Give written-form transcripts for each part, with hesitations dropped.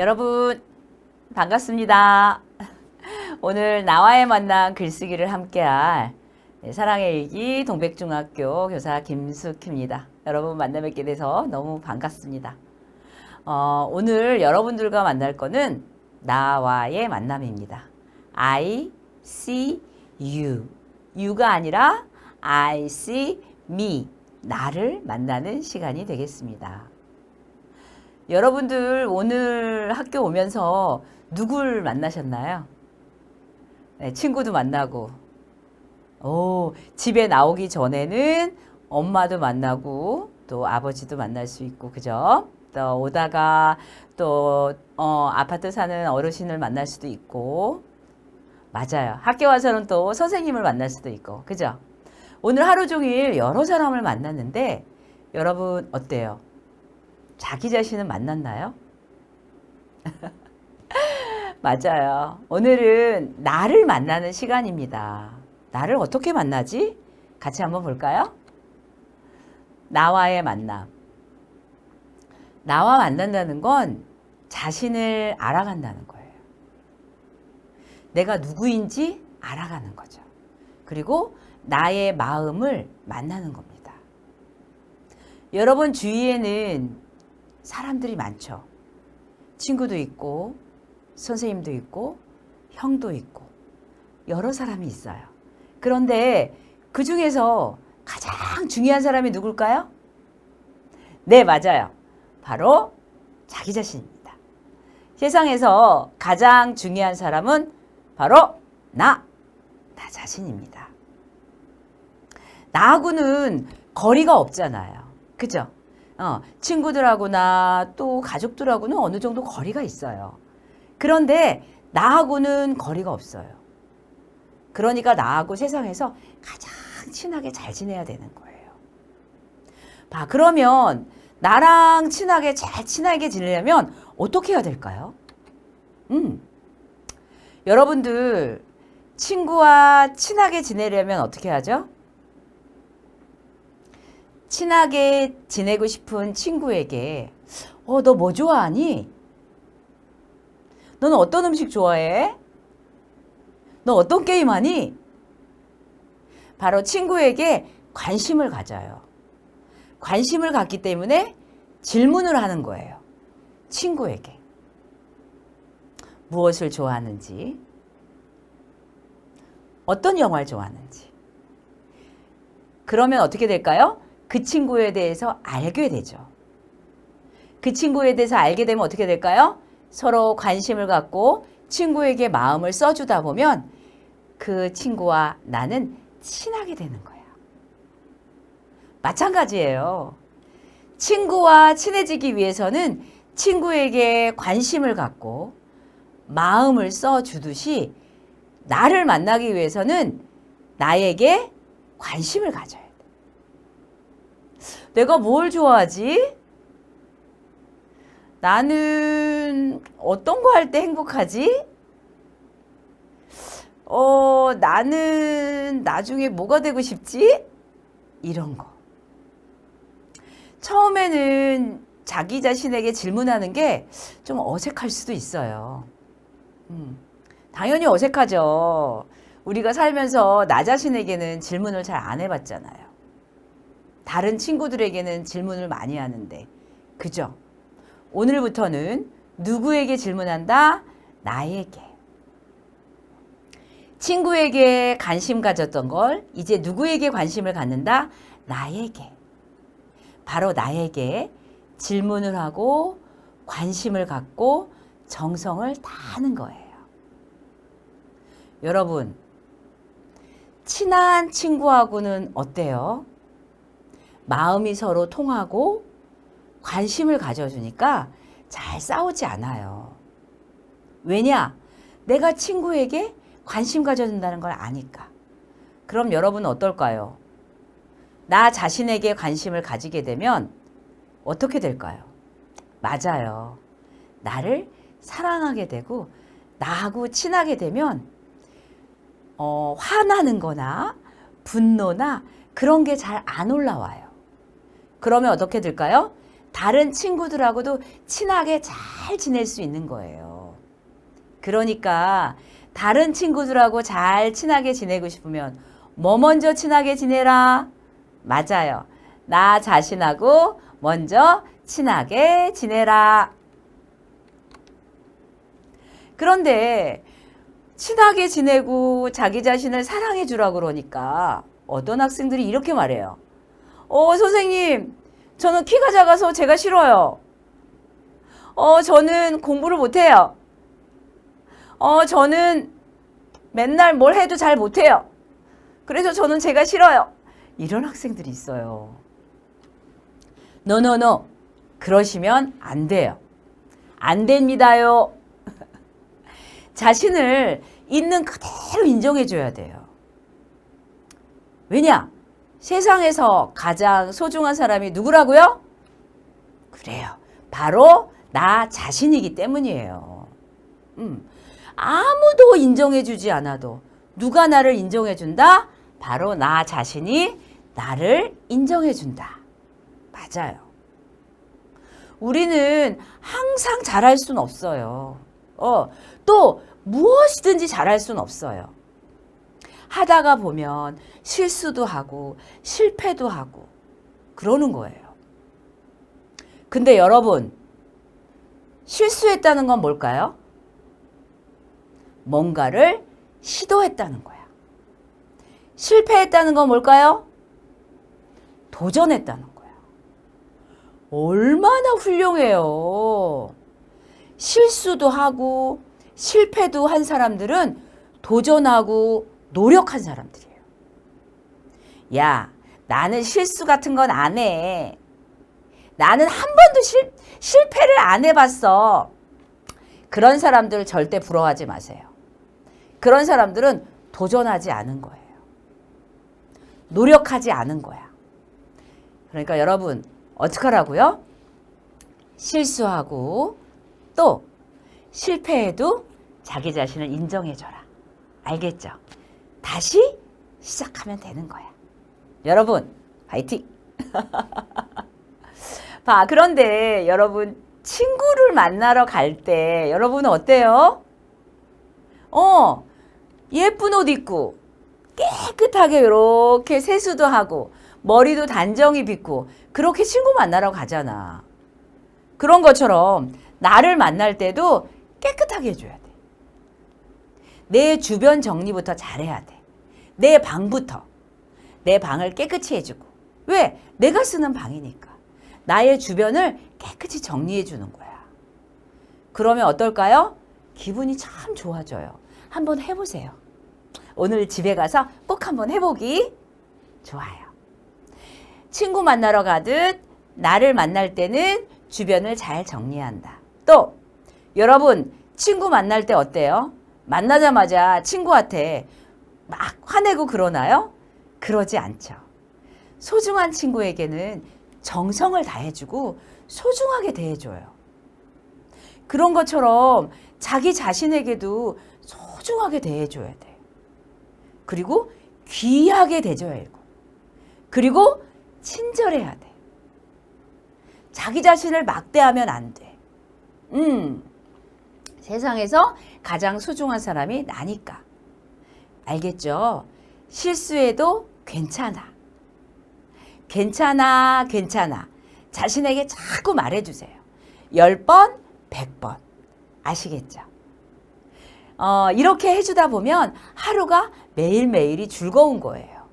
여러분 반갑습니다. 오늘 나와의 만남 글쓰기를 함께할 사랑의 일기 동백중학교 교사 김숙희입니다. 여러분 만나 뵙게 돼서 너무 반갑습니다. 오늘 여러분들과 만날 거는 나와의 만남입니다. I see you. you가 아니라 I see me. 나를 만나는 시간이 되겠습니다. 여러분들 오늘 학교 오면서 누굴 만나셨나요? 네, 친구도 만나고, 집에 나오기 전에는 엄마도 만나고, 또 아버지도 만날 수 있고, 그죠? 또 오다가 또 아파트 사는 어르신을 만날 수도 있고, 맞아요. 학교 와서는 또 선생님을 만날 수도 있고, 그죠? 오늘 하루 종일 여러 사람을 만났는데, 여러분 어때요? 자기 자신은 만났나요? 맞아요. 오늘은 나를 만나는 시간입니다. 나를 어떻게 만나지? 같이 한번 볼까요? 나와의 만남. 나와 만난다는 건 자신을 알아간다는 거예요. 내가 누구인지 알아가는 거죠. 그리고 나의 마음을 만나는 겁니다. 여러분 주위에는 사람들이 많죠. 친구도 있고, 선생님도 있고, 형도 있고, 여러 사람이 있어요. 그런데 그 중에서 가장 중요한 사람이 누굴까요? 네, 맞아요. 바로 자기 자신입니다. 세상에서 가장 중요한 사람은 바로 나 자신입니다. 나하고는 거리가 없잖아요. 그죠? 친구들하고나 또 가족들하고는 어느 정도 거리가 있어요. 그런데 나하고는 거리가 없어요. 그러니까 나하고 세상에서 가장 친하게 잘 지내야 되는 거예요. 그러면 나랑 잘 친하게 지내려면 어떻게 해야 될까요? 여러분들 친구와 친하게 지내려면 어떻게 하죠? 친하게 지내고 싶은 친구에게 너 뭐 좋아하니? 너는 어떤 음식 좋아해? 너 어떤 게임 하니? 바로 친구에게 관심을 가져요. 관심을 갖기 때문에 질문을 하는 거예요. 친구에게. 무엇을 좋아하는지, 어떤 영화를 좋아하는지. 그러면 어떻게 될까요? 그 친구에 대해서 알게 되죠. 그 친구에 대해서 알게 되면 어떻게 될까요? 서로 관심을 갖고 친구에게 마음을 써주다 보면 그 친구와 나는 친하게 되는 거예요. 마찬가지예요. 친구와 친해지기 위해서는 친구에게 관심을 갖고 마음을 써주듯이 나를 만나기 위해서는 나에게 관심을 가져요. 내가 뭘 좋아하지? 나는 어떤 거 할 때 행복하지? 나는 나중에 뭐가 되고 싶지? 이런 거. 처음에는 자기 자신에게 질문하는 게 좀 어색할 수도 있어요. 당연히 어색하죠. 우리가 살면서 나 자신에게는 질문을 잘 안 해봤잖아요. 다른 친구들에게는 질문을 많이 하는데, 그죠? 오늘부터는 누구에게 질문한다? 나에게. 친구에게 관심 가졌던 걸 이제 누구에게 관심을 갖는다? 나에게. 바로 나에게 질문을 하고 관심을 갖고 정성을 다하는 거예요. 여러분, 친한 친구하고는 어때요? 마음이 서로 통하고 관심을 가져주니까 잘 싸우지 않아요. 왜냐? 내가 친구에게 관심 가져준다는 걸 아니까. 그럼 여러분은 어떨까요? 나 자신에게 관심을 가지게 되면 어떻게 될까요? 맞아요. 나를 사랑하게 되고 나하고 친하게 되면 화나는 거나 분노나 그런 게 잘 안 올라와요. 그러면 어떻게 될까요? 다른 친구들하고도 친하게 잘 지낼 수 있는 거예요. 그러니까 다른 친구들하고 잘 친하게 지내고 싶으면 뭐 먼저 친하게 지내라? 맞아요. 나 자신하고 먼저 친하게 지내라. 그런데 친하게 지내고 자기 자신을 사랑해 주라고 그러니까 어떤 학생들이 이렇게 말해요. 선생님, 저는 키가 작아서 제가 싫어요. 저는 공부를 못해요. 저는 맨날 뭘 해도 잘 못해요. 그래서 저는 제가 싫어요. 이런 학생들이 있어요. 노노노. 그러시면 안 돼요. 안 됩니다요. 자신을 있는 그대로 인정해줘야 돼요. 왜냐? 세상에서 가장 소중한 사람이 누구라고요? 그래요. 바로 나 자신이기 때문이에요. 아무도 인정해주지 않아도 누가 나를 인정해준다? 바로 나 자신이 나를 인정해준다. 맞아요. 우리는 항상 잘할 수는 없어요. 또 무엇이든지 잘할 수는 없어요. 하다가 보면 실수도 하고 실패도 하고 그러는 거예요. 근데 여러분, 실수했다는 건 뭘까요? 뭔가를 시도했다는 거야. 실패했다는 건 뭘까요? 도전했다는 거야. 얼마나 훌륭해요. 실수도 하고 실패도 한 사람들은 도전하고 노력한 사람들이에요. 야, 나는 실수 같은 건 안 해. 나는 한 번도 실패를 안 해봤어. 그런 사람들 절대 부러워하지 마세요. 그런 사람들은 도전하지 않은 거예요. 노력하지 않은 거야. 그러니까 여러분, 어떡하라고요? 실수하고 또 실패해도 자기 자신을 인정해줘라. 알겠죠? 다시 시작하면 되는 거야. 여러분, 파이팅! 봐, 그런데 여러분, 친구를 만나러 갈 때 여러분은 어때요? 예쁜 옷 입고 깨끗하게 이렇게 세수도 하고 머리도 단정히 빗고 그렇게 친구 만나러 가잖아. 그런 것처럼 나를 만날 때도 깨끗하게 해줘야 돼. 내 주변 정리부터 잘해야 돼. 내 방부터. 내 방을 깨끗이 해주고. 왜? 내가 쓰는 방이니까. 나의 주변을 깨끗이 정리해 주는 거야. 그러면 어떨까요? 기분이 참 좋아져요. 한번 해보세요. 오늘 집에 가서 꼭 한번 해보기 좋아요. 친구 만나러 가듯 나를 만날 때는 주변을 잘 정리한다. 또 여러분, 친구 만날 때 어때요? 만나자마자 친구한테 막 화내고 그러나요? 그러지 않죠. 소중한 친구에게는 정성을 다해주고 소중하게 대해줘요. 그런 것처럼 자기 자신에게도 소중하게 대해줘야 돼. 그리고 귀하게 대줘야 하고. 그리고 친절해야 돼. 자기 자신을 막대하면 안 돼. 세상에서 가장 소중한 사람이 나니까. 알겠죠? 실수해도 괜찮아. 괜찮아, 괜찮아. 자신에게 자꾸 말해주세요. 10번, 100번. 아시겠죠? 이렇게 해주다 보면 하루가 매일매일이 즐거운 거예요.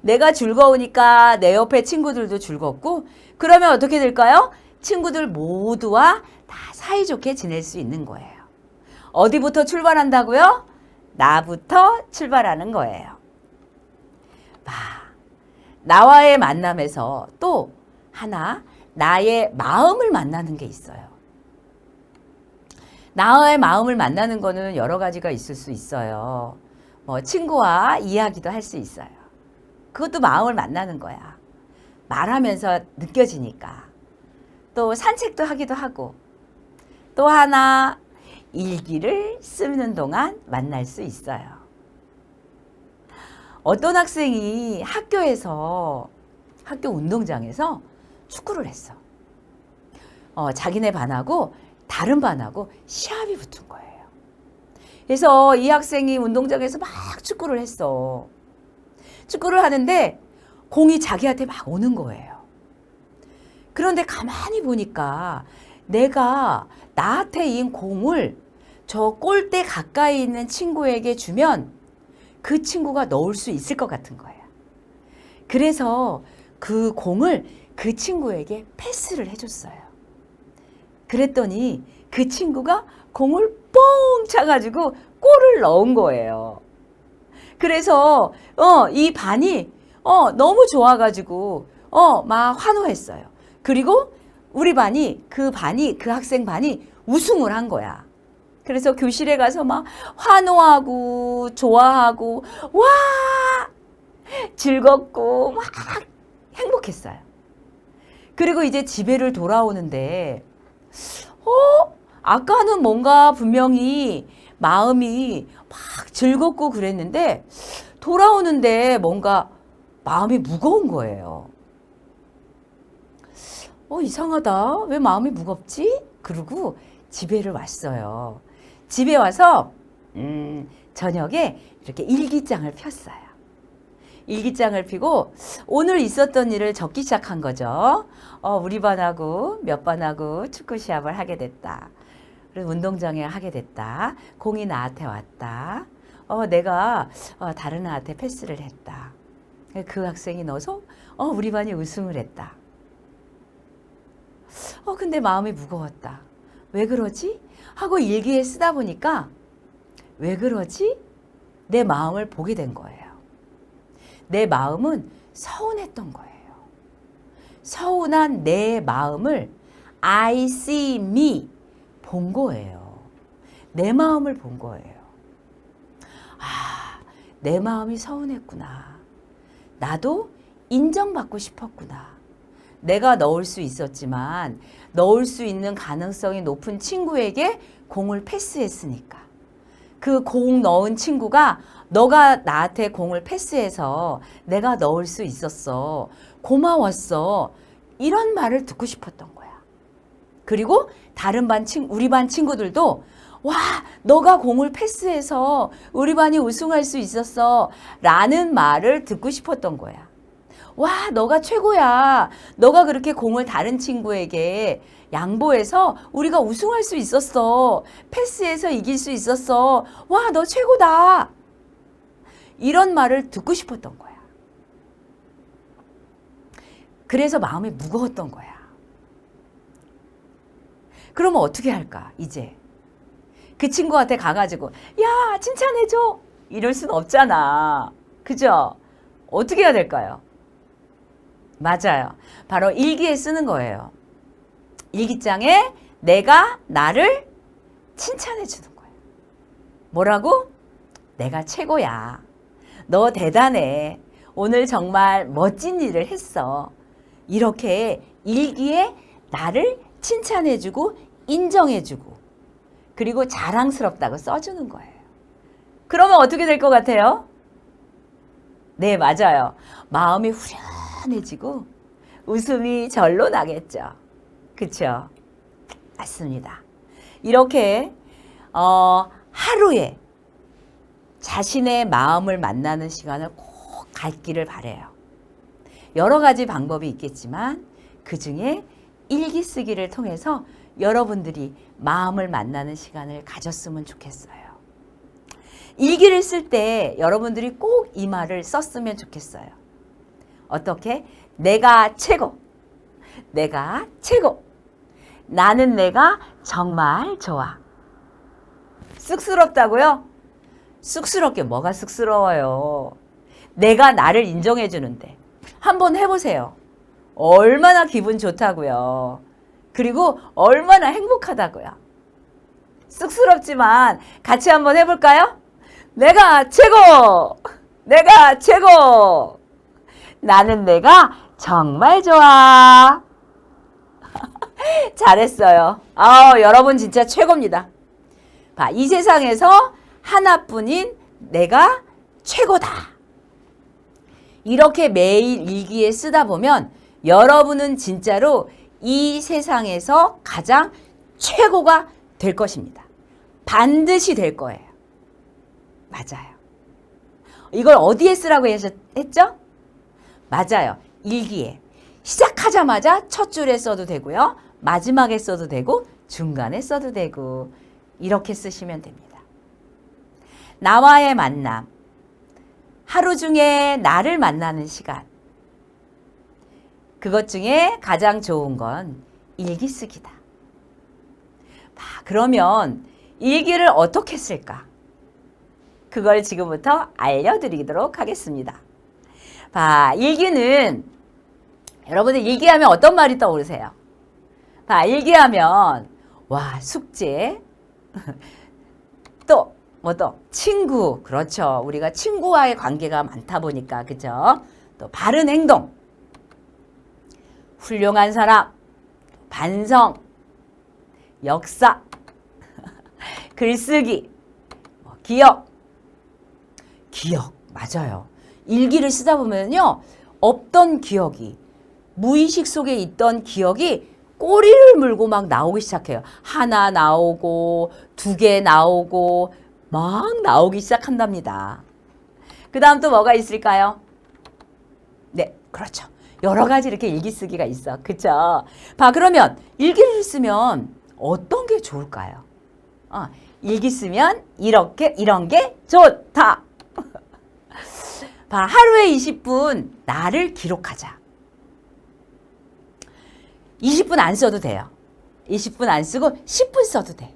내가 즐거우니까 내 옆에 친구들도 즐겁고, 그러면 어떻게 될까요? 친구들 모두와 다 사이좋게 지낼 수 있는 거예요. 어디부터 출발한다고요? 나부터 출발하는 거예요. 봐. 나와의 만남에서 또 하나 나의 마음을 만나는 게 있어요. 나의 마음을 만나는 거는 여러 가지가 있을 수 있어요. 뭐 친구와 이야기도 할 수 있어요. 그것도 마음을 만나는 거야. 말하면서 느껴지니까. 또 산책도 하기도 하고. 또 하나 일기를 쓰는 동안 만날 수 있어요. 어떤 학생이 학교 운동장에서 축구를 했어. 자기네 반하고 다른 반하고 시합이 붙은 거예요. 그래서 이 학생이 운동장에서 막 축구를 했어. 축구를 하는데 공이 자기한테 막 오는 거예요. 그런데 가만히 보니까 내가 나한테 인 공을 저 골대 가까이 있는 친구에게 주면 그 친구가 넣을 수 있을 것 같은 거예요. 그래서 그 공을 그 친구에게 패스를 해줬어요. 그랬더니 그 친구가 공을 뻥 차가지고 골을 넣은 거예요. 그래서 이 반이 너무 좋아가지고 막 환호했어요. 그리고 우리 반이 그 학생 반이 우승을 한 거야. 그래서 교실에 가서 막 환호하고 좋아하고 와 즐겁고 막 행복했어요. 그리고 이제 집에를 돌아오는데 아까는 뭔가 분명히 마음이 막 즐겁고 그랬는데 돌아오는데 뭔가 마음이 무거운 거예요. 이상하다. 왜 마음이 무겁지? 그러고 집에를 왔어요. 집에 와서 저녁에 이렇게 일기장을 폈어요. 일기장을 펴고 오늘 있었던 일을 적기 시작한 거죠. 우리 반하고 몇 반하고 축구 시합을 하게 됐다. 그리고 운동장에 하게 됐다. 공이 나한테 왔다. 내가 다른 애한테 패스를 했다. 그 학생이 넣어서 우리 반이 우승을 했다. 근데 마음이 무거웠다. 왜 그러지? 하고 일기에 쓰다 보니까 왜 그러지? 내 마음을 보게 된 거예요. 내 마음은 서운했던 거예요. 서운한 내 마음을 I see me 본 거예요. 내 마음을 본 거예요. 내 마음이 서운했구나. 나도 인정받고 싶었구나. 내가 넣을 수 있었지만 넣을 수 있는 가능성이 높은 친구에게 공을 패스했으니까 그 공 넣은 친구가 너가 나한테 공을 패스해서 내가 넣을 수 있었어. 고마웠어. 이런 말을 듣고 싶었던 거야. 그리고 다른 우리 반 친구들도 와, 너가 공을 패스해서 우리 반이 우승할 수 있었어. 라는 말을 듣고 싶었던 거야. 와, 너가 최고야. 너가 그렇게 공을 다른 친구에게 양보해서 우리가 우승할 수 있었어. 패스해서 이길 수 있었어. 와, 너 최고다. 이런 말을 듣고 싶었던 거야. 그래서 마음이 무거웠던 거야. 그러면 어떻게 할까, 이제? 그 친구한테 가가지고, 야, 칭찬해줘. 이럴 순 없잖아. 그죠? 어떻게 해야 될까요? 맞아요. 바로 일기에 쓰는 거예요. 일기장에 내가 나를 칭찬해 주는 거예요. 뭐라고? 내가 최고야. 너 대단해. 오늘 정말 멋진 일을 했어. 이렇게 일기에 나를 칭찬해 주고 인정해 주고 그리고 자랑스럽다고 써주는 거예요. 그러면 어떻게 될 것 같아요? 네, 맞아요. 마음이 후련해지고 웃음이 절로 나겠죠. 그렇죠? 맞습니다. 이렇게 하루에 자신의 마음을 만나는 시간을 꼭 갖기를 바라요. 여러 가지 방법이 있겠지만 그 중에 일기 쓰기를 통해서 여러분들이 마음을 만나는 시간을 가졌으면 좋겠어요. 일기를 쓸 때 여러분들이 꼭 이 말을 썼으면 좋겠어요. 어떻게? 내가 최고. 내가 최고. 나는 내가 정말 좋아. 쑥스럽다고요? 쑥스럽게 뭐가 쑥스러워요? 내가 나를 인정해 주는데. 한번 해보세요. 얼마나 기분 좋다고요. 그리고 얼마나 행복하다고요. 쑥스럽지만 같이 한번 해볼까요? 내가 최고! 내가 최고! 나는 내가 정말 좋아. 잘했어요. 여러분 진짜 최고입니다. 봐, 이 세상에서 하나뿐인 내가 최고다. 이렇게 매일 일기에 쓰다 보면 여러분은 진짜로 이 세상에서 가장 최고가 될 것입니다. 반드시 될 거예요. 맞아요. 이걸 어디에 쓰라고 했죠? 맞아요. 일기에. 시작하자마자 첫 줄에 써도 되고요. 마지막에 써도 되고 중간에 써도 되고 이렇게 쓰시면 됩니다. 나와의 만남. 하루 중에 나를 만나는 시간. 그것 중에 가장 좋은 건 일기 쓰기다. 그러면 일기를 어떻게 쓸까? 그걸 지금부터 알려드리도록 하겠습니다. 일기는 여러분들 일기하면 어떤 말이 떠오르세요? 일기하면 숙제 또 친구. 그렇죠. 우리가 친구와의 관계가 많다 보니까 그죠? 또 바른 행동, 훌륭한 사람, 반성, 역사, 글쓰기, 기억. 맞아요. 일기를 쓰다 보면요. 없던 기억이, 무의식 속에 있던 기억이 꼬리를 물고 막 나오기 시작해요. 하나 나오고, 2개 나오고, 막 나오기 시작한답니다. 그 다음 또 뭐가 있을까요? 네, 그렇죠. 여러 가지 이렇게 일기 쓰기가 있어. 그쵸? 그러면 일기를 쓰면 어떤 게 좋을까요? 일기 쓰면 이런 게 좋다. 하루에 20분 나를 기록하자. 20분 안 써도 돼요. 20분 안 쓰고 10분 써도 돼.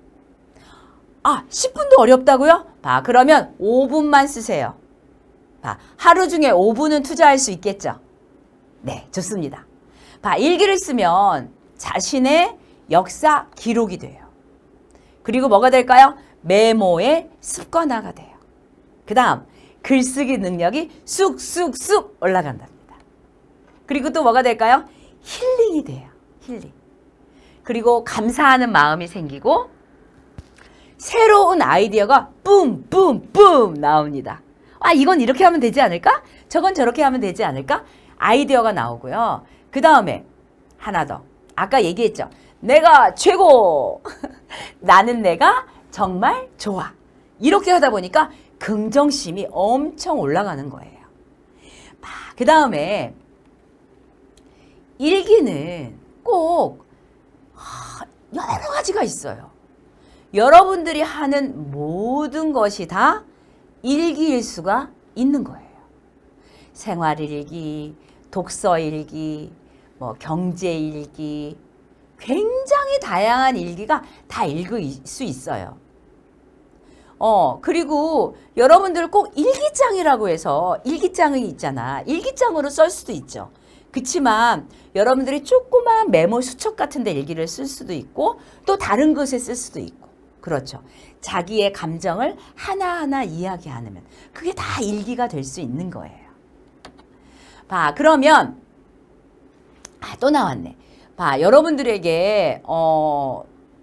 10분도 어렵다고요? 그러면 5분만 쓰세요. 하루 중에 5분은 투자할 수 있겠죠? 네, 좋습니다. 일기를 쓰면 자신의 역사 기록이 돼요. 그리고 뭐가 될까요? 메모의 습관화가 돼요. 그 다음 글쓰기 능력이 쑥쑥쑥 올라간답니다. 그리고 또 뭐가 될까요? 힐링이 돼요. 힐링. 그리고 감사하는 마음이 생기고 새로운 아이디어가 뿜뿜뿜 나옵니다. 이건 이렇게 하면 되지 않을까? 저건 저렇게 하면 되지 않을까? 아이디어가 나오고요. 그 다음에 하나 더. 아까 얘기했죠. 내가 최고. 나는 내가 정말 좋아. 이렇게 하다 보니까 긍정심이 엄청 올라가는 거예요. 그 다음에 일기는 꼭 여러 가지가 있어요. 여러분들이 하는 모든 것이 다 일기일 수가 있는 거예요. 생활일기, 독서일기, 경제일기, 굉장히 다양한 일기가 다 읽을 수 있어요. 그리고 여러분들 꼭 일기장이라고 해서 일기장이 있잖아. 일기장으로 쓸 수도 있죠. 그치만 여러분들이 조그만 메모 수첩 같은 데 일기를 쓸 수도 있고 또 다른 것에 쓸 수도 있고 그렇죠. 자기의 감정을 하나하나 이야기하면 그게 다 일기가 될 수 있는 거예요. 그러면 또 나왔네. 여러분들에게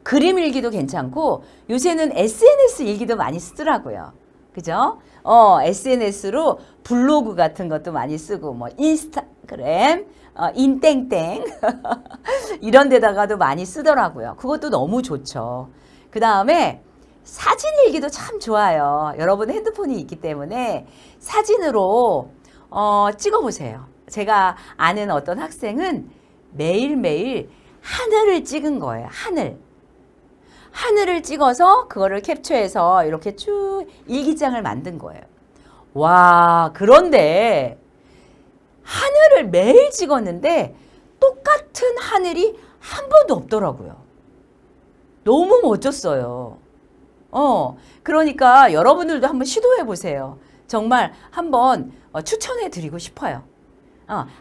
그림 일기도 괜찮고 요새는 SNS 일기도 많이 쓰더라고요. 그죠? SNS로 블로그 같은 것도 많이 쓰고 인스타그램, 인땡땡 이런 데다가도 많이 쓰더라고요. 그것도 너무 좋죠. 그 다음에 사진 일기도 참 좋아요. 여러분 핸드폰이 있기 때문에 사진으로 찍어보세요. 제가 아는 어떤 학생은 매일매일 하늘을 찍은 거예요. 하늘을 찍어서 그거를 캡처해서 이렇게 쭉 일기장을 만든 거예요. 그런데 하늘을 매일 찍었는데 똑같은 하늘이 한 번도 없더라고요. 너무 멋졌어요. 그러니까 여러분들도 한번 시도해 보세요. 정말 한번 추천해 드리고 싶어요.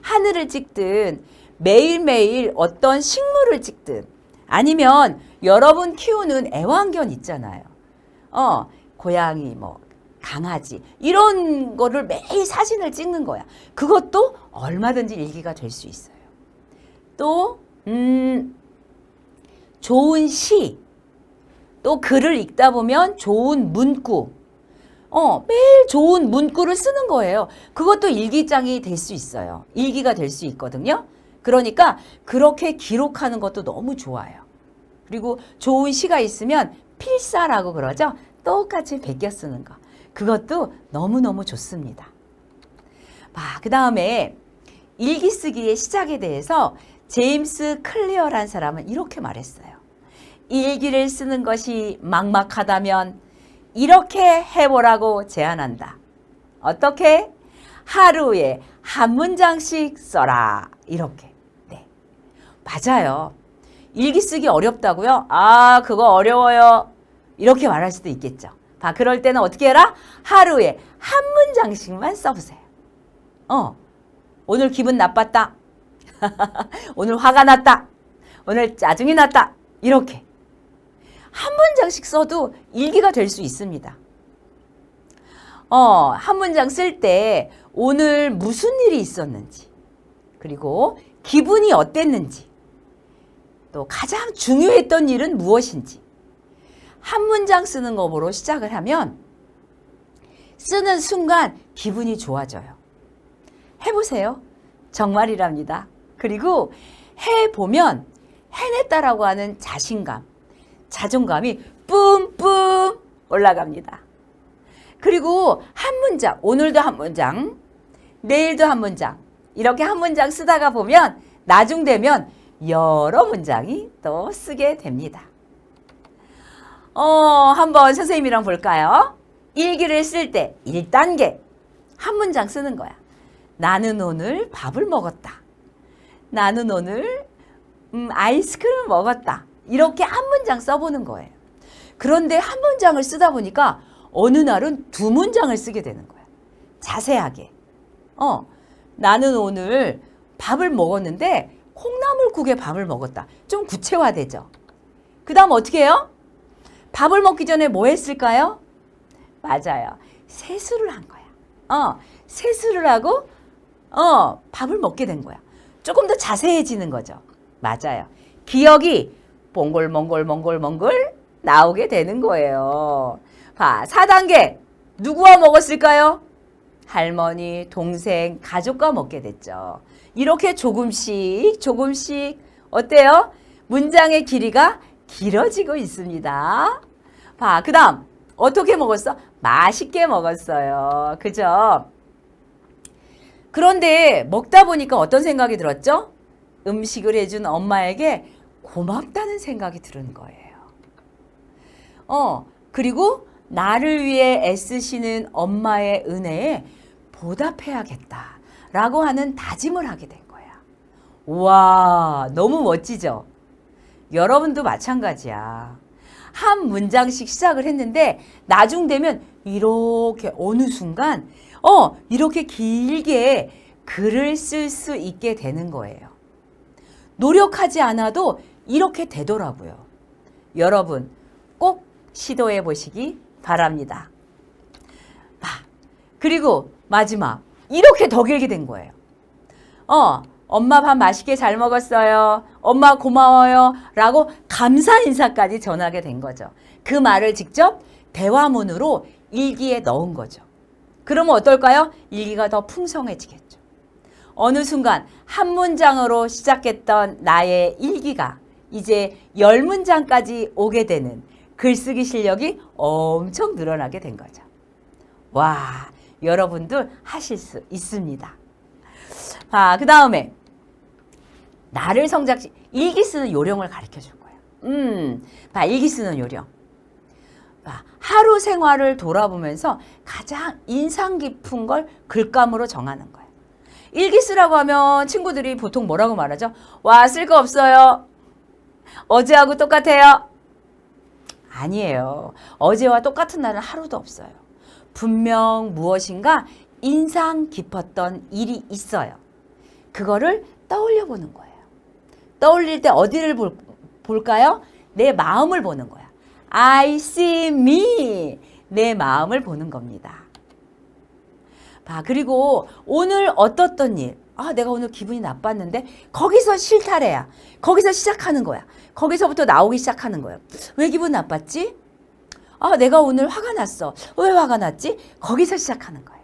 하늘을 찍든 매일매일 어떤 식물을 찍든 아니면 여러분 키우는 애완견 있잖아요. 고양이, 강아지 이런 거를 매일 사진을 찍는 거야. 그것도 얼마든지 일기가 될 수 있어요. 또 좋은 시, 또 글을 읽다 보면 좋은 문구, 매일 좋은 문구를 쓰는 거예요. 그것도 일기장이 될 수 있어요. 일기가 될 수 있거든요. 그러니까 그렇게 기록하는 것도 너무 좋아요. 그리고 좋은 시가 있으면 필사라고 그러죠. 똑같이 베껴 쓰는 거. 그것도 너무너무 좋습니다. 그 다음에 일기 쓰기의 시작에 대해서 제임스 클리어라는 사람은 이렇게 말했어요. 일기를 쓰는 것이 막막하다면 이렇게 해보라고 제안한다. 어떻게? 하루에 한 문장씩 써라. 이렇게. 네, 맞아요. 일기 쓰기 어렵다고요? 아, 그거 어려워요. 이렇게 말할 수도 있겠죠. 그럴 때는 어떻게 해라? 하루에 한 문장씩만 써보세요. 오늘 기분 나빴다. 오늘 화가 났다. 오늘 짜증이 났다. 이렇게. 한 문장씩 써도 일기가 될 수 있습니다. 한 문장 쓸 때 오늘 무슨 일이 있었는지, 그리고 기분이 어땠는지, 또 가장 중요했던 일은 무엇인지 한 문장 쓰는 것으로 시작을 하면 쓰는 순간 기분이 좋아져요. 해보세요. 정말이랍니다. 그리고 해보면 해냈다라고 하는 자신감, 자존감이 뿜뿜 올라갑니다. 그리고 한 문장, 오늘도 한 문장, 내일도 한 문장, 이렇게 한 문장 쓰다가 보면 나중 되면 여러 문장이 또 쓰게 됩니다. 한번 선생님이랑 볼까요? 일기를 쓸 때 1단계 한 문장 쓰는 거야. 나는 오늘 밥을 먹었다. 나는 오늘 아이스크림을 먹었다. 이렇게 한 문장 써보는 거예요. 그런데 한 문장을 쓰다 보니까 어느 날은 2문장을 쓰게 되는 거야. 자세하게. 나는 오늘 밥을 먹었는데 콩나물국에 밥을 먹었다. 좀 구체화되죠. 그 다음 어떻게 해요? 밥을 먹기 전에 뭐 했을까요? 맞아요. 세수를 한 거야. 세수를 하고 밥을 먹게 된 거야. 조금 더 자세해지는 거죠. 맞아요. 기억이 몽골 나오게 되는 거예요. 4단계 누구와 먹었을까요? 할머니, 동생, 가족과 먹게 됐죠. 이렇게 조금씩 어때요? 문장의 길이가 길어지고 있습니다. 그 다음 어떻게 먹었어? 맛있게 먹었어요. 그죠? 그런데 먹다 보니까 어떤 생각이 들었죠? 음식을 해준 엄마에게 고맙다는 생각이 드는 거예요. 그리고 나를 위해 애쓰시는 엄마의 은혜에 보답해야겠다라고 하는 다짐을 하게 된 거야. 와, 너무 멋지죠? 여러분도 마찬가지야. 한 문장씩 시작을 했는데 나중 되면 이렇게 어느 순간 이렇게 길게 글을 쓸 수 있게 되는 거예요. 노력하지 않아도 이렇게 되더라고요. 여러분 꼭 시도해 보시기 바랍니다. 그리고 마지막 이렇게 더 길게 된 거예요. 엄마 밥 맛있게 잘 먹었어요. 엄마 고마워요. 라고 감사 인사까지 전하게 된 거죠. 그 말을 직접 대화문으로 일기에 넣은 거죠. 그러면 어떨까요? 일기가 더 풍성해지겠죠. 어느 순간 한 문장으로 시작했던 나의 일기가 이제 10문장까지 오게 되는 글쓰기 실력이 엄청 늘어나게 된 거죠. 와, 여러분들 하실 수 있습니다. 그 다음에 나를 성장시 일기 쓰는 요령을 가르쳐 줄 거예요. 일기 쓰는 요령. 하루 생활을 돌아보면서 가장 인상 깊은 걸 글감으로 정하는 거예요. 일기 쓰라고 하면 친구들이 보통 뭐라고 말하죠? 와, 쓸 거 없어요. 어제하고 똑같아요. 아니에요. 어제와 똑같은 날은 하루도 없어요. 분명 무엇인가 인상 깊었던 일이 있어요. 그거를 떠올려 보는 거예요. 떠올릴 때 어디를 볼까요? 내 마음을 보는 거야. I see me. 내 마음을 보는 겁니다. 그리고 오늘 어떻던 일. 내가 오늘 기분이 나빴는데 거기서 실타래야. 거기서 시작하는 거야. 거기서부터 나오기 시작하는 거예요. 왜 기분 나빴지? 내가 오늘 화가 났어. 왜 화가 났지? 거기서 시작하는 거예요.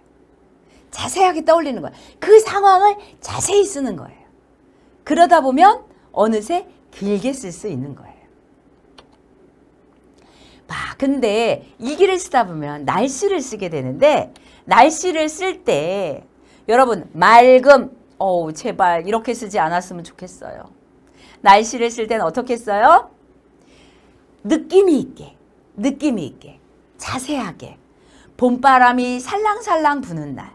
자세하게 떠올리는 거예요. 그 상황을 자세히 쓰는 거예요. 그러다 보면 어느새 길게 쓸 수 있는 거예요. 근데 일기를 쓰다 보면 날씨를 쓰게 되는데 날씨를 쓸 때 여러분 맑음, 제발 이렇게 쓰지 않았으면 좋겠어요. 날씨를 쓸 때는 어떻게 써요? 느낌이 있게, 자세하게, 봄바람이 살랑살랑 부는 날,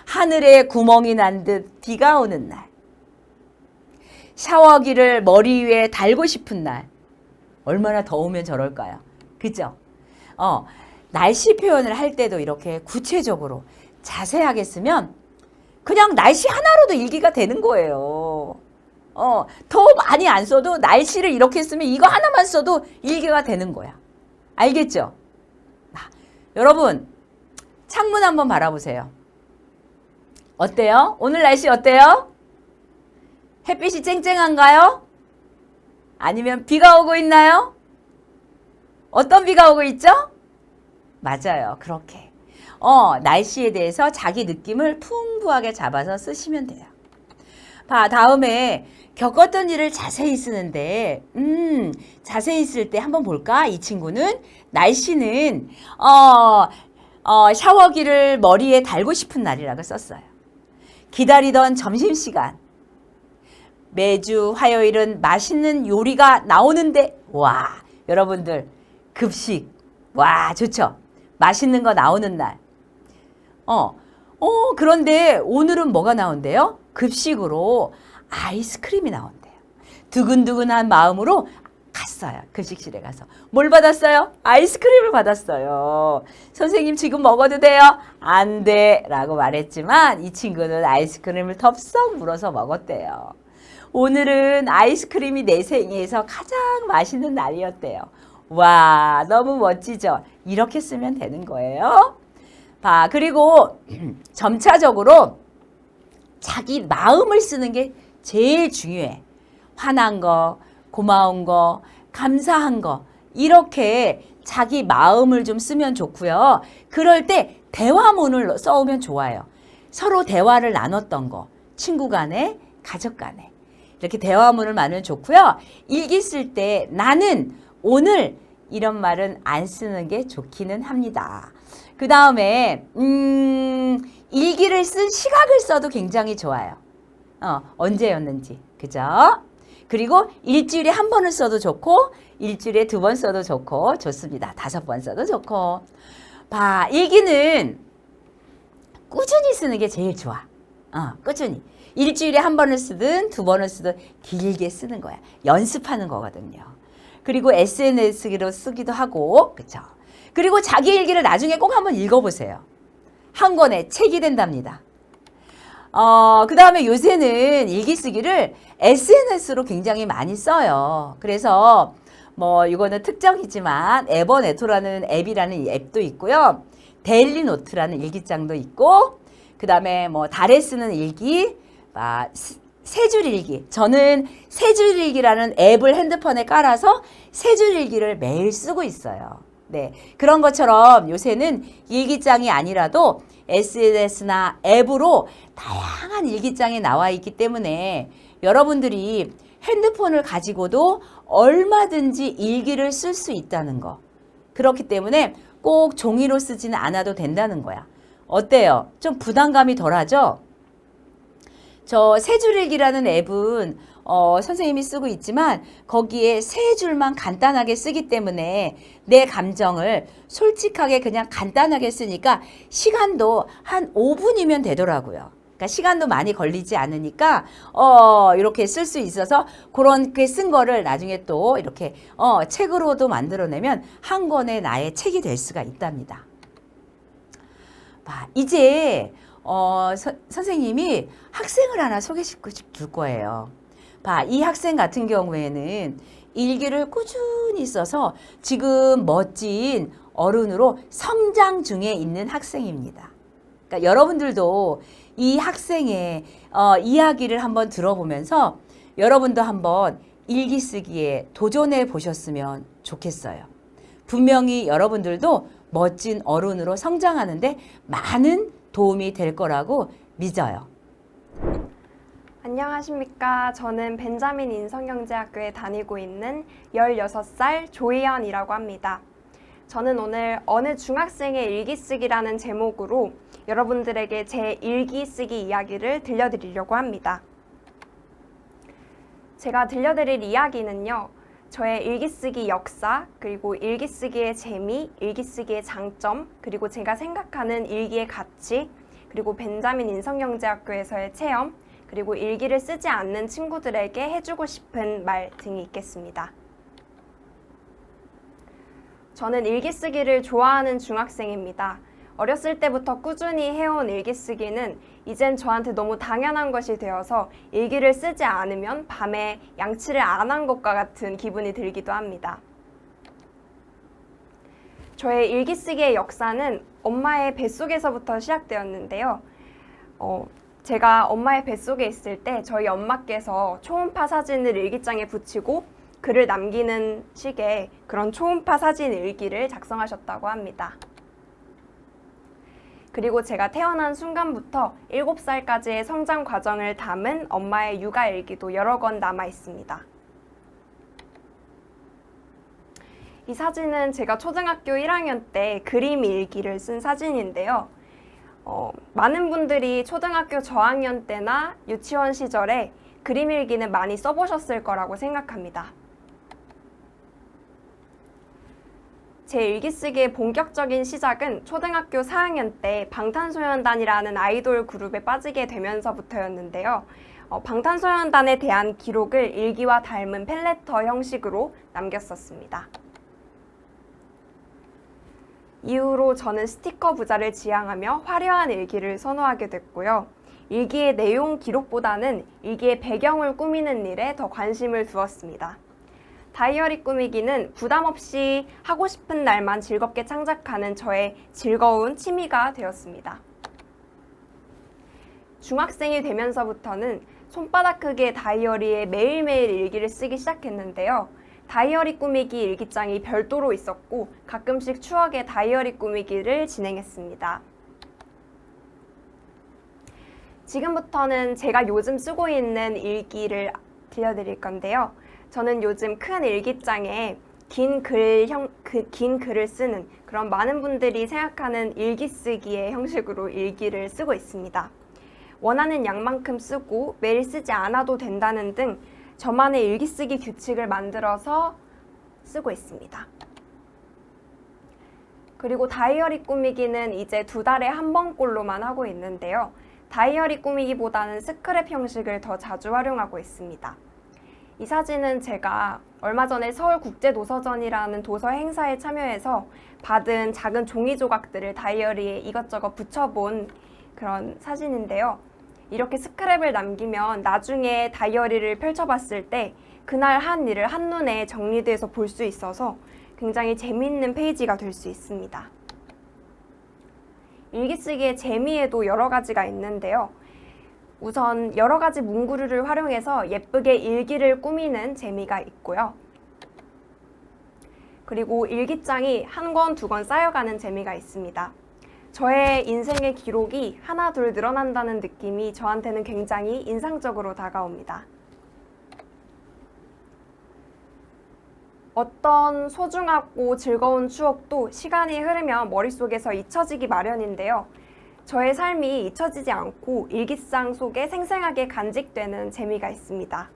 하늘에 구멍이 난 듯 비가 오는 날, 샤워기를 머리 위에 달고 싶은 날, 얼마나 더우면 저럴까요? 그죠? 날씨 표현을 할 때도 이렇게 구체적으로 자세하게 쓰면 그냥 날씨 하나로도 일기가 되는 거예요. 더 많이 안 써도 날씨를 이렇게 쓰면 이거 하나만 써도 일기가 되는 거야. 알겠죠? 여러분, 창문 한번 바라보세요. 어때요? 오늘 날씨 어때요? 햇빛이 쨍쨍한가요? 아니면 비가 오고 있나요? 어떤 비가 오고 있죠? 맞아요. 그렇게. 날씨에 대해서 자기 느낌을 풍부하게 잡아서 쓰시면 돼요. 다음에 겪었던 일을 자세히 쓰는데, 자세히 쓸 때 한번 볼까? 이 친구는 날씨는, 샤워기를 머리에 달고 싶은 날이라고 썼어요. 기다리던 점심시간. 매주 화요일은 맛있는 요리가 나오는데, 와, 여러분들, 급식. 와, 좋죠? 맛있는 거 나오는 날. 그런데 오늘은 뭐가 나온대요? 급식으로 아이스크림이 나온대요. 두근두근한 마음으로 갔어요. 급식실에 가서. 뭘 받았어요? 아이스크림을 받았어요. 선생님 지금 먹어도 돼요? 안 돼. 라고 말했지만 이 친구는 아이스크림을 덥석 물어서 먹었대요. 오늘은 아이스크림이 내 생에서 가장 맛있는 날이었대요. 와, 너무 멋지죠? 이렇게 쓰면 되는 거예요. 그리고 점차적으로 자기 마음을 쓰는 게 제일 중요해. 화난 거, 고마운 거, 감사한 거 이렇게 자기 마음을 좀 쓰면 좋고요. 그럴 때 대화문을 써오면 좋아요. 서로 대화를 나눴던 거, 친구 간에, 가족 간에 이렇게 대화문을 많으면 좋고요. 일기 쓸 때 나는 오늘 이런 말은 안 쓰는 게 좋기는 합니다. 그 다음에 일기를 쓴 시각을 써도 굉장히 좋아요. 언제였는지, 그죠? 그리고 일주일에 한 번을 써도 좋고 일주일에 2번 써도 좋고 좋습니다. 5번 써도 좋고. 일기는 꾸준히 쓰는 게 제일 좋아. 꾸준히. 일주일에 한 번을 쓰든 2번을 쓰든 길게 쓰는 거야. 연습하는 거거든요. 그리고 SNS로 쓰기도 하고, 그쵸? 그리고 자기 일기를 나중에 꼭 한번 읽어보세요. 한 권의 책이 된답니다. 그 다음에 요새는 일기 쓰기를 SNS로 굉장히 많이 써요. 그래서 이거는 특정이지만 에버네토라는 앱이라는 앱도 있고요. 데일리노트라는 일기장도 있고, 그 다음에 달에 쓰는 일기, 세 줄 일기. 저는 세 줄 일기라는 앱을 핸드폰에 깔아서 세 줄 일기를 매일 쓰고 있어요. 네, 그런 것처럼 요새는 일기장이 아니라도 SNS나 앱으로 다양한 일기장이 나와 있기 때문에 여러분들이 핸드폰을 가지고도 얼마든지 일기를 쓸 수 있다는 거. 그렇기 때문에 꼭 종이로 쓰지는 않아도 된다는 거야. 어때요? 좀 부담감이 덜하죠? 저 세줄일기라는 앱은 선생님이 쓰고 있지만 거기에 세 줄만 간단하게 쓰기 때문에 내 감정을 솔직하게 그냥 간단하게 쓰니까 시간도 한 5분이면 되더라고요. 그러니까 시간도 많이 걸리지 않으니까 이렇게 쓸 수 있어서 그렇게 쓴 거를 나중에 또 이렇게 책으로도 만들어내면 한 권의 나의 책이 될 수가 있답니다. 이제 선생님이 학생을 하나 소개시켜 줄 거예요. 이 학생 같은 경우에는 일기를 꾸준히 써서 지금 멋진 어른으로 성장 중에 있는 학생입니다. 그러니까 여러분들도 이 학생의 이야기를 한번 들어보면서 여러분도 한번 일기 쓰기에 도전해 보셨으면 좋겠어요. 분명히 여러분들도 멋진 어른으로 성장하는데 많은 도움이 될 거라고 믿어요. 안녕하십니까. 저는 벤자민 인성경제학교에 다니고 있는 16살 조희연이라고 합니다. 저는 오늘 어느 중학생의 일기 쓰기라는 제목으로 여러분들에게 제 일기 쓰기 이야기를 들려드리려고 합니다. 제가 들려드릴 이야기는요, 저의 일기 쓰기 역사, 그리고 일기 쓰기의 재미, 일기 쓰기의 장점, 그리고 제가 생각하는 일기의 가치, 그리고 벤자민 인성경제학교에서의 체험, 그리고 일기를 쓰지 않는 친구들에게 해주고 싶은 말 등이 있겠습니다. 저는 일기 쓰기를 좋아하는 중학생입니다. 어렸을 때부터 꾸준히 해온 일기 쓰기는 이젠 저한테 너무 당연한 것이 되어서 일기를 쓰지 않으면 밤에 양치를 안 한 것과 같은 기분이 들기도 합니다. 저의 일기 쓰기의 역사는 엄마의 뱃속에서부터 시작되었는데요. 제가 엄마의 뱃속에 있을 때 저희 엄마께서 초음파 사진을 일기장에 붙이고 글을 남기는 식의 그런 초음파 사진 일기를 작성하셨다고 합니다. 그리고 제가 태어난 순간부터 7살까지의 성장 과정을 담은 엄마의 육아 일기도 여러 권 남아 있습니다. 이 사진은 제가 초등학교 1학년 때 그림 일기를 쓴 사진인데요. 많은 분들이 초등학교 저학년 때나 유치원 시절에 그림 일기는 많이 써보셨을 거라고 생각합니다. 제 일기 쓰기의 본격적인 시작은 초등학교 4학년 때 방탄소년단이라는 아이돌 그룹에 빠지게 되면서부터였는데요. 방탄소년단에 대한 기록을 일기와 닮은 펠레터 형식으로 남겼었습니다. 이후로 저는 스티커 부자를 지향하며 화려한 일기를 선호하게 됐고요. 일기의 내용 기록보다는 일기의 배경을 꾸미는 일에 더 관심을 두었습니다. 다이어리 꾸미기는 부담 없이 하고 싶은 날만 즐겁게 창작하는 저의 즐거운 취미가 되었습니다. 중학생이 되면서부터는 손바닥 크기의 다이어리에 매일매일 일기를 쓰기 시작했는데요. 다이어리 꾸미기 일기장이 별도로 있었고 가끔씩 추억의 다이어리 꾸미기를 진행했습니다. 지금부터는 제가 요즘 쓰고 있는 일기를 들려드릴 건데요. 저는 요즘 큰 일기장에 긴 글을 쓰는 그런 많은 분들이 생각하는 일기 쓰기의 형식으로 일기를 쓰고 있습니다. 원하는 양만큼 쓰고 매일 쓰지 않아도 된다는 등 저만의 일기 쓰기 규칙을 만들어서 쓰고 있습니다. 그리고 다이어리 꾸미기는 이제 2달에 한 번꼴로만 하고 있는데요. 다이어리 꾸미기보다는 스크랩 형식을 더 자주 활용하고 있습니다. 이 사진은 제가 얼마 전에 서울국제도서전이라는 도서 행사에 참여해서 받은 작은 종이 조각들을 다이어리에 이것저것 붙여본 그런 사진인데요. 이렇게 스크랩을 남기면 나중에 다이어리를 펼쳐봤을 때 그날 한 일을 한눈에 정리돼서 볼 수 있어서 굉장히 재미있는 페이지가 될 수 있습니다. 일기 쓰기의 재미에도 여러 가지가 있는데요. 우선 여러 가지 문구류를 활용해서 예쁘게 일기를 꾸미는 재미가 있고요. 그리고 일기장이 1권, 2권 쌓여가는 재미가 있습니다. 저의 인생의 기록이 하나 둘 늘어난다는 느낌이 저한테는 굉장히 인상적으로 다가옵니다. 어떤 소중하고 즐거운 추억도 시간이 흐르면 머릿속에서 잊혀지기 마련인데요. 저의 삶이 잊혀지지 않고 일기장 속에 생생하게 간직되는 재미가 있습니다.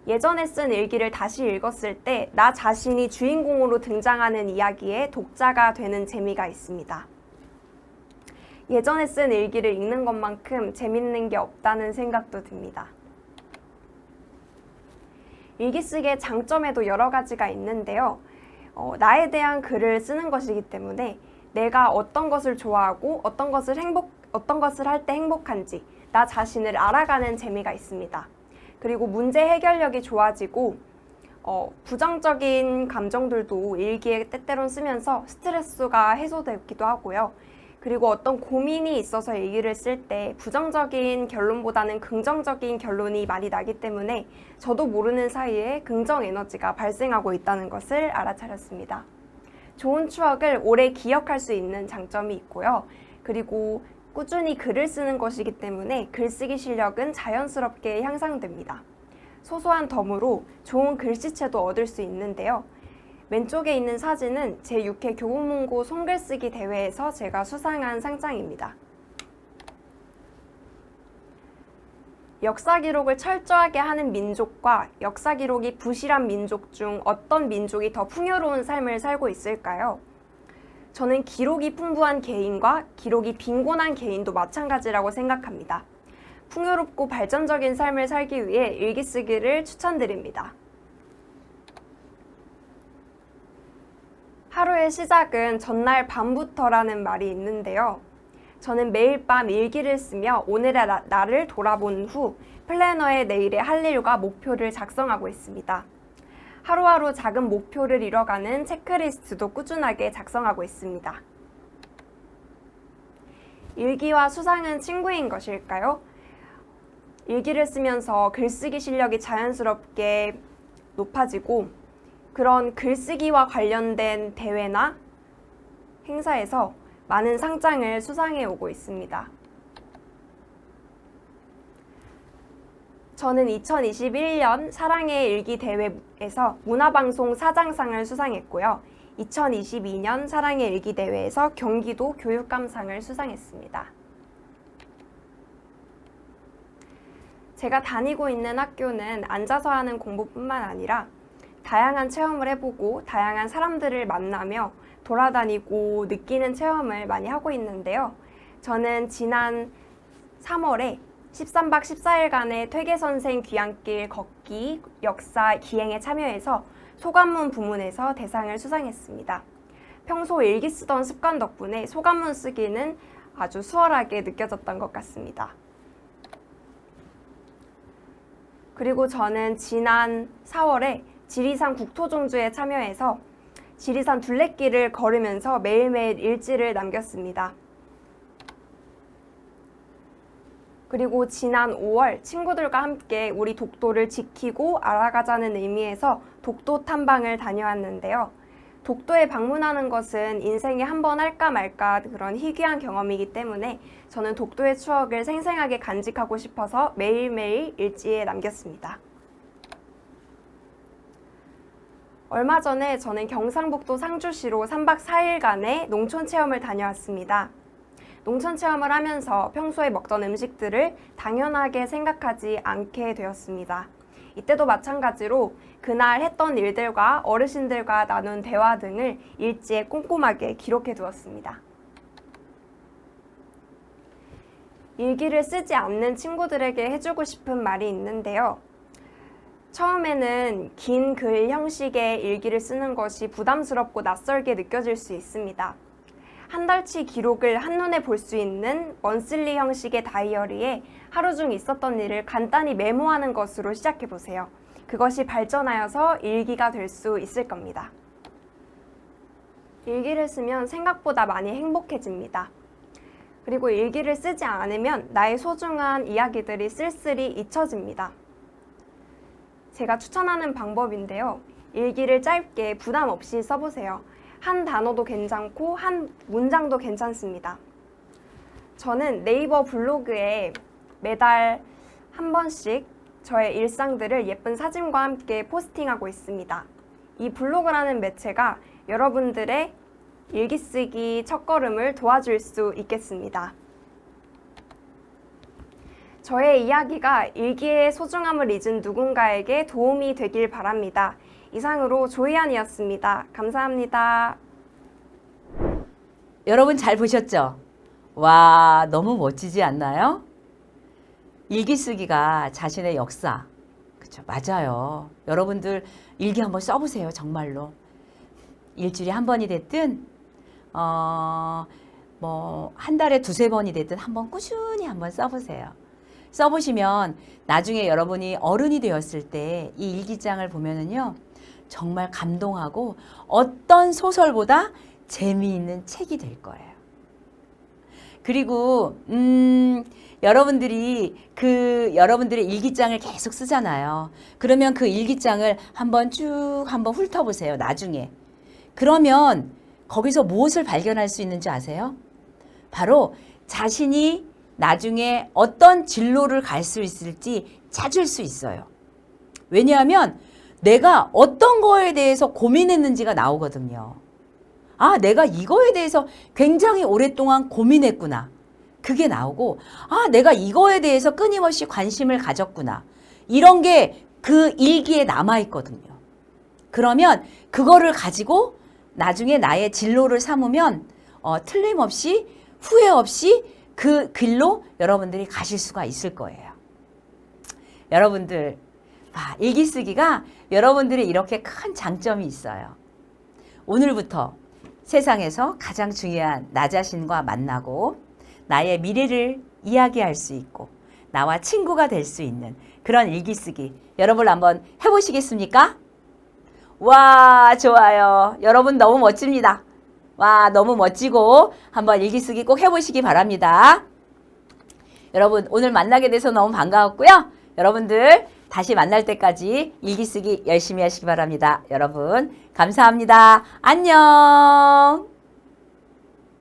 예전에 쓴 일기를 다시 읽었을 때 나 자신이 주인공으로 등장하는 이야기에 독자가 되는 재미가 있습니다. 예전에 쓴 일기를 읽는 것만큼 재밌는 게 없다는 생각도 듭니다. 일기 쓰기의 장점에도 여러 가지가 있는데요. 나에 대한 글을 쓰는 것이기 때문에 내가 어떤 것을 좋아하고 어떤 것을 할 때 행복한지 나 자신을 알아가는 재미가 있습니다. 그리고 문제 해결력이 좋아지고 부정적인 감정들도 일기에 때때론 쓰면서 스트레스가 해소되기도 하고요. 그리고 어떤 고민이 있어서 일기를 쓸 때 부정적인 결론보다는 긍정적인 결론이 많이 나기 때문에 저도 모르는 사이에 긍정 에너지가 발생하고 있다는 것을 알아차렸습니다. 좋은 추억을 오래 기억할 수 있는 장점이 있고요. 그리고 꾸준히 글을 쓰는 것이기 때문에 글쓰기 실력은 자연스럽게 향상됩니다. 소소한 덤으로 좋은 글씨체도 얻을 수 있는데요. 왼쪽에 있는 사진은 제6회 교보문고 손글쓰기 대회에서 제가 수상한 상장입니다. 역사 기록을 철저하게 하는 민족과 역사 기록이 부실한 민족 중 어떤 민족이 더 풍요로운 삶을 살고 있을까요? 저는 기록이 풍부한 개인과 기록이 빈곤한 개인도 마찬가지라고 생각합니다. 풍요롭고 발전적인 삶을 살기 위해 일기 쓰기를 추천드립니다. 하루의 시작은 전날 밤부터라는 말이 있는데요. 저는 매일 밤 일기를 쓰며 오늘의 날을 돌아본 후 플래너에 내일의 할 일과 목표를 작성하고 있습니다. 하루하루 작은 목표를 이뤄가는 체크리스트도 꾸준하게 작성하고 있습니다. 일기와 수상은 친구인 것일까요? 일기를 쓰면서 글쓰기 실력이 자연스럽게 높아지고 그런 글쓰기와 관련된 대회나 행사에서 많은 상장을 수상해 오고 있습니다. 저는 2021년 사랑의 일기 대회에서 문화방송 사장상을 수상했고요. 2022년 사랑의 일기 대회에서 경기도 교육감상을 수상했습니다. 제가 다니고 있는 학교는 앉아서 하는 공부뿐만 아니라 다양한 체험을 해보고 다양한 사람들을 만나며 돌아다니고 느끼는 체험을 많이 하고 있는데요. 저는 지난 3월에 13박 14일간의 퇴계선생 귀향길 걷기 역사 기행에 참여해서 소감문 부문에서 대상을 수상했습니다. 평소 일기 쓰던 습관 덕분에 소감문 쓰기는 아주 수월하게 느껴졌던 것 같습니다. 그리고 저는 지난 4월에 지리산 국토종주에 참여해서 지리산 둘레길을 걸으면서 매일매일 일지를 남겼습니다. 그리고 지난 5월 친구들과 함께 우리 독도를 지키고 알아가자는 의미에서 독도 탐방을 다녀왔는데요. 독도에 방문하는 것은 인생에 한 번 할까 말까 그런 희귀한 경험이기 때문에 저는 독도의 추억을 생생하게 간직하고 싶어서 매일매일 일지에 남겼습니다. 얼마 전에 저는 경상북도 상주시로 3박 4일간의 농촌 체험을 다녀왔습니다. 농촌 체험을 하면서 평소에 먹던 음식들을 당연하게 생각하지 않게 되었습니다. 이때도 마찬가지로 그날 했던 일들과 어르신들과 나눈 대화 등을 일지에 꼼꼼하게 기록해 두었습니다. 일기를 쓰지 않는 친구들에게 해주고 싶은 말이 있는데요. 처음에는 긴 글 형식의 일기를 쓰는 것이 부담스럽고 낯설게 느껴질 수 있습니다. 한 달치 기록을 한눈에 볼 수 있는 먼슬리 형식의 다이어리에 하루 중 있었던 일을 간단히 메모하는 것으로 시작해보세요. 그것이 발전하여서 일기가 될 수 있을 겁니다. 일기를 쓰면 생각보다 많이 행복해집니다. 그리고 일기를 쓰지 않으면 나의 소중한 이야기들이 쓸쓸히 잊혀집니다. 제가 추천하는 방법인데요. 일기를 짧게 부담 없이 써보세요. 한 단어도 괜찮고 한 문장도 괜찮습니다. 저는 네이버 블로그에 매달 한 번씩 저의 일상들을 예쁜 사진과 함께 포스팅하고 있습니다. 이 블로그라는 매체가 여러분들의 일기 쓰기 첫걸음을 도와줄 수 있겠습니다. 저의 이야기가 일기의 소중함을 잊은 누군가에게 도움이 되길 바랍니다. 이상으로 조희안이었습니다. 감사합니다. 여러분 잘 보셨죠? 와, 너무 멋지지 않나요? 일기 쓰기가 자신의 역사. 그쵸, 맞아요. 여러분들 일기 한번 써보세요, 정말로. 일주일에 한 번이 됐든, 한 달에 두세 번이 됐든 한번 꾸준히 한번 써보세요. 써보시면 나중에 여러분이 어른이 되었을 때 이 일기장을 보면은요, 정말 감동하고 어떤 소설보다 재미있는 책이 될 거예요. 그리고 여러분들이 여러분들의 일기장을 계속 쓰잖아요. 그러면 그 일기장을 한번 훑어보세요. 나중에. 그러면 거기서 무엇을 발견할 수 있는지 아세요? 바로 자신이 나중에 어떤 진로를 갈 수 있을지 찾을 수 있어요. 왜냐하면 내가 어떤 거에 대해서 고민했는지가 나오거든요. 아, 내가 이거에 대해서 굉장히 오랫동안 고민했구나. 그게 나오고, 아, 내가 이거에 대해서 끊임없이 관심을 가졌구나. 이런 게 그 일기에 남아있거든요. 그러면 그거를 가지고 나중에 나의 진로를 삼으면 틀림없이 후회 없이 그 길로 여러분들이 가실 수가 있을 거예요. 여러분들, 일기 쓰기가 여러분들이 이렇게 큰 장점이 있어요. 오늘부터 세상에서 가장 중요한 나 자신과 만나고 나의 미래를 이야기할 수 있고 나와 친구가 될 수 있는 그런 일기 쓰기 여러분 한번 해보시겠습니까? 와, 좋아요. 여러분 너무 멋집니다. 와, 너무 멋지고 한번 일기 쓰기 꼭 해보시기 바랍니다. 여러분 오늘 만나게 돼서 너무 반가웠고요. 여러분들 다시 만날 때까지 일기 쓰기 열심히 하시기 바랍니다. 여러분 감사합니다. 안녕.